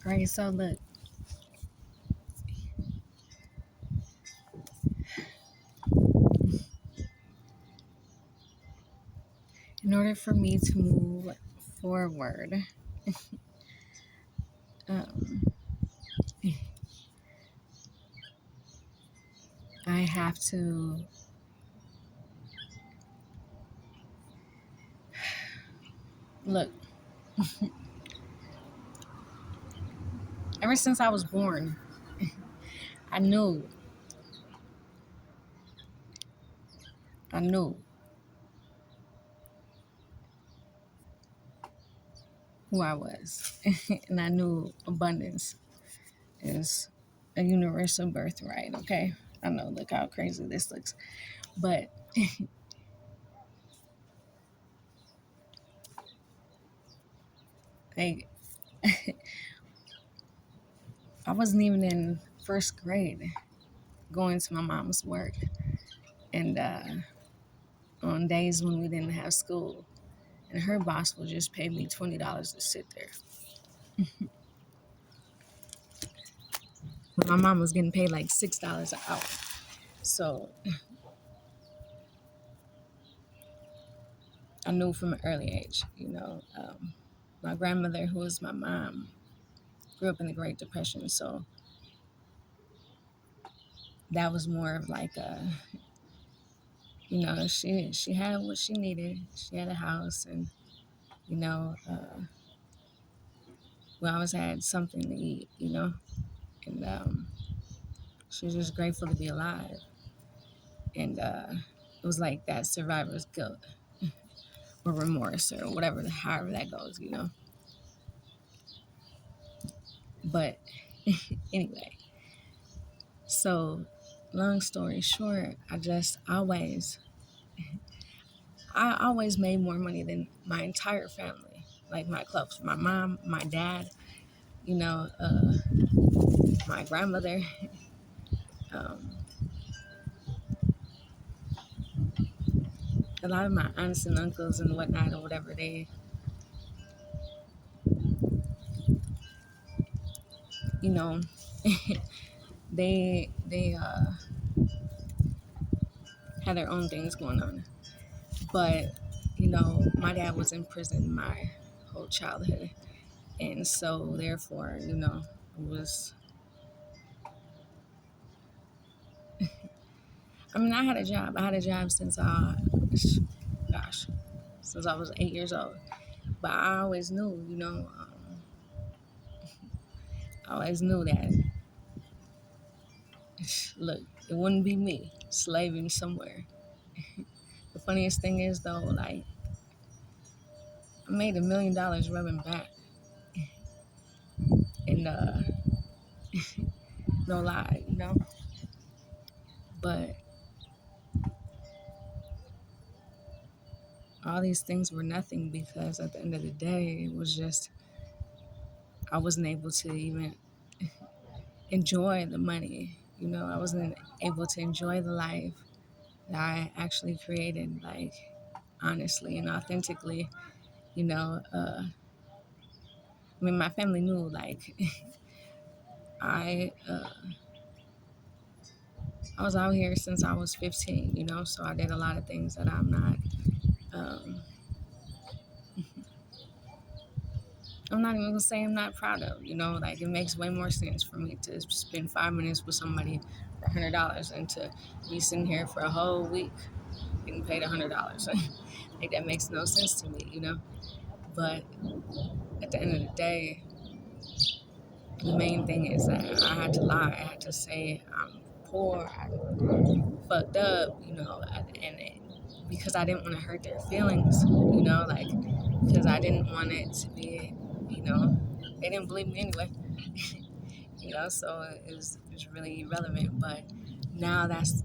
Right, so look, in order for me to move forward, um, I have to look. Ever since I was born, I knew, I knew who I was, and I knew abundance is a universal birthright. Okay, I know. Look how crazy this looks, but like, I wasn't even in first grade going to my mom's work, and on days when we didn't have school, and her boss would just pay me $20 to sit there. But my mom was getting paid like $6 an hour. So I knew from an early age, my grandmother, who was my mom, grew up in the Great Depression. So that was more of like she had what she needed. She had a house, and you know, we always had something to eat, and she was just grateful to be alive. And it was like that survivor's guilt or remorse or whatever, however that goes. But anyway, so long story short, I always made more money than my entire family, like my close, my mom, my dad, you know, uh, my grandmother. Um, a lot of my aunts and uncles and whatnot or whatever, you know, they had their own things going on. But my dad was in prison my whole childhood, and so therefore, it was. I mean, I had a job. I had a job since gosh, since I was 8 years old. But I always knew, I always knew that. Look, it wouldn't be me slaving somewhere. The funniest thing is though, like I made $1 million rubbing back, and no lie. But all these things were nothing because at the end of the day, it was just I wasn't able to even enjoy the money. I wasn't able to enjoy the life that I actually created, like honestly and authentically. You know, uh, I mean, my family knew, like I I was out here since I was 15. So I did a lot of things that um, I'm not even gonna say I'm not proud of. Like it makes way more sense for me to spend 5 minutes with somebody for $100 and to be sitting here for a whole week getting paid $100. Like that makes no sense to me. But at the end of the day, the main thing is that I had to lie. I had to say I'm poor, I'm fucked up, because I didn't want to hurt their feelings, like because I didn't want it to be, they didn't believe me anyway, so it was really irrelevant. But now that's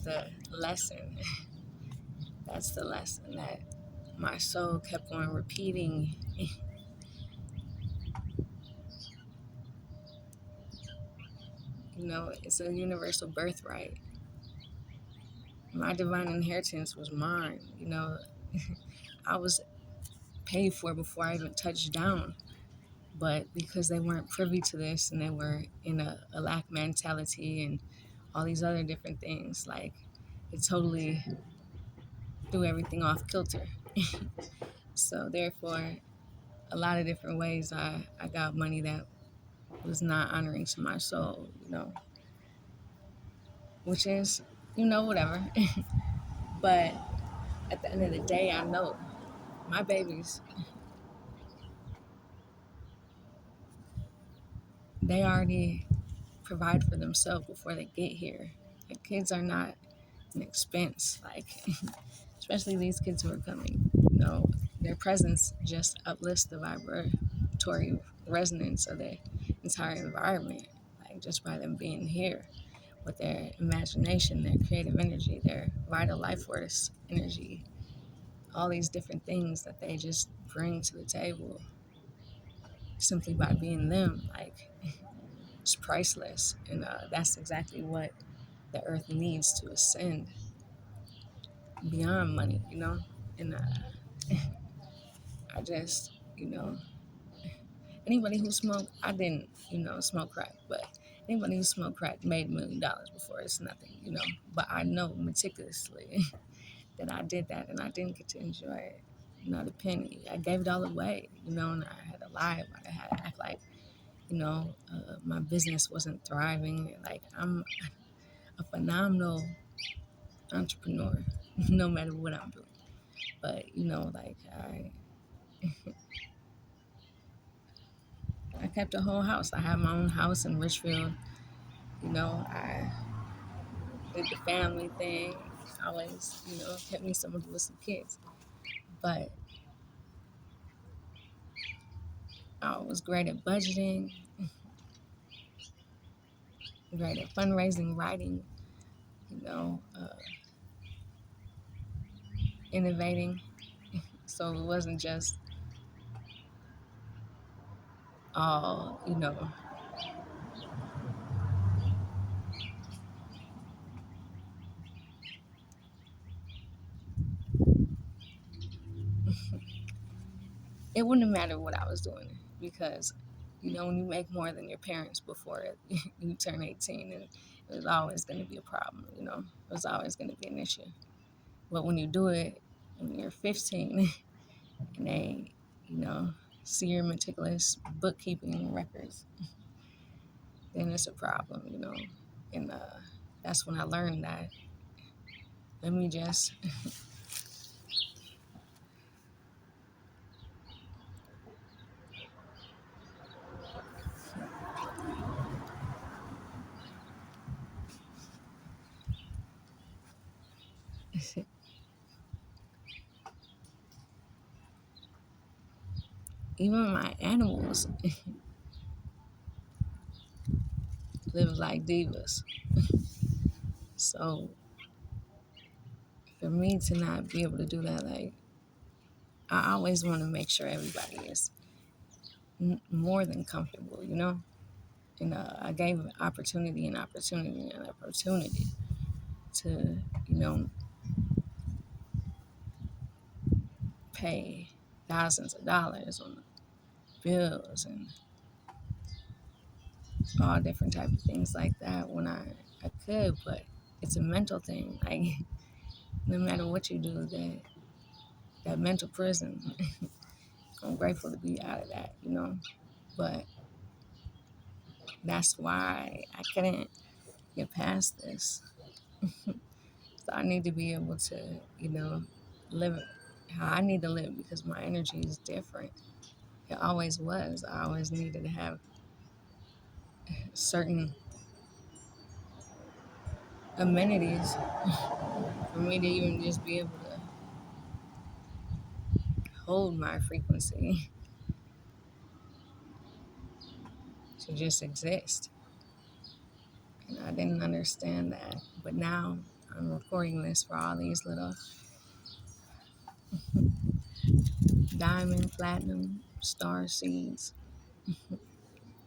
the lesson. That's the lesson that my soul kept on repeating. It's a universal birthright. My divine inheritance was mine. I was paid for before I even touched down. But because they weren't privy to this and they were in a lack mentality and all these other different things, like it totally threw everything off kilter. So therefore, a lot of different ways I got money that was not honoring to my soul, which is, whatever. But at the end of the day, I know my babies, they already provide for themselves before they get here. Like, kids are not an expense, like, especially these kids who are coming. Their presence just uplifts the vibratory resonance of the entire environment, like just by them being here with their imagination, their creative energy, their vital life force energy, all these different things that they just bring to the table simply by being them. Like, it's priceless. And that's exactly what the earth needs to ascend beyond money. And I just, anybody who smoked, I didn't, smoke crack, but anybody who smoked crack made $1 million before. It's nothing. But I know meticulously that I did that and I didn't get to enjoy it. Not a penny. I gave it all away, and I had to lie about it. I had to act like, my business wasn't thriving. Like, I'm a phenomenal entrepreneur, no matter what I'm doing. But, like, I kept a whole house. I had my own house in Richfield. I did the family thing. Always, kept me someone with some kids. But I was great at budgeting, great at fundraising, writing, you know, uh, innovating. So it wasn't just all. It wouldn't have mattered what I was doing because, when you make more than your parents before you turn 18, and it was always going to be a problem, it was always going to be an issue. But when you do it when you're 15 and they, you know, see your meticulous bookkeeping records, then it's a problem. And that's when I learned that let me just even my animals live like divas. So for me to not be able to do that, like, I always want to make sure everybody is more than comfortable. And I gave opportunity and opportunity and opportunity to, you know, pay thousands of dollars on bills and all different type of things like that when I could, but it's a mental thing. Like, no matter what you do, that mental prison, I'm grateful to be out of that. But that's why I couldn't get past this. So I need to be able to, live how I need to live because my energy is different. It always was. I always needed to have certain amenities for me to even just be able to hold my frequency, to just exist. And I didn't understand that. But now I'm recording this for all these little diamond, platinum, star seeds,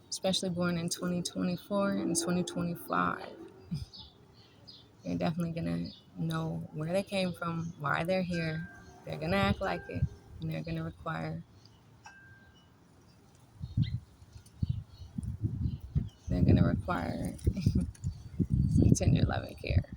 especially born in 2024 and 2025. They're definitely going to know where they came from, why they're here. They're going to act like it. and they're going to require some tender loving care.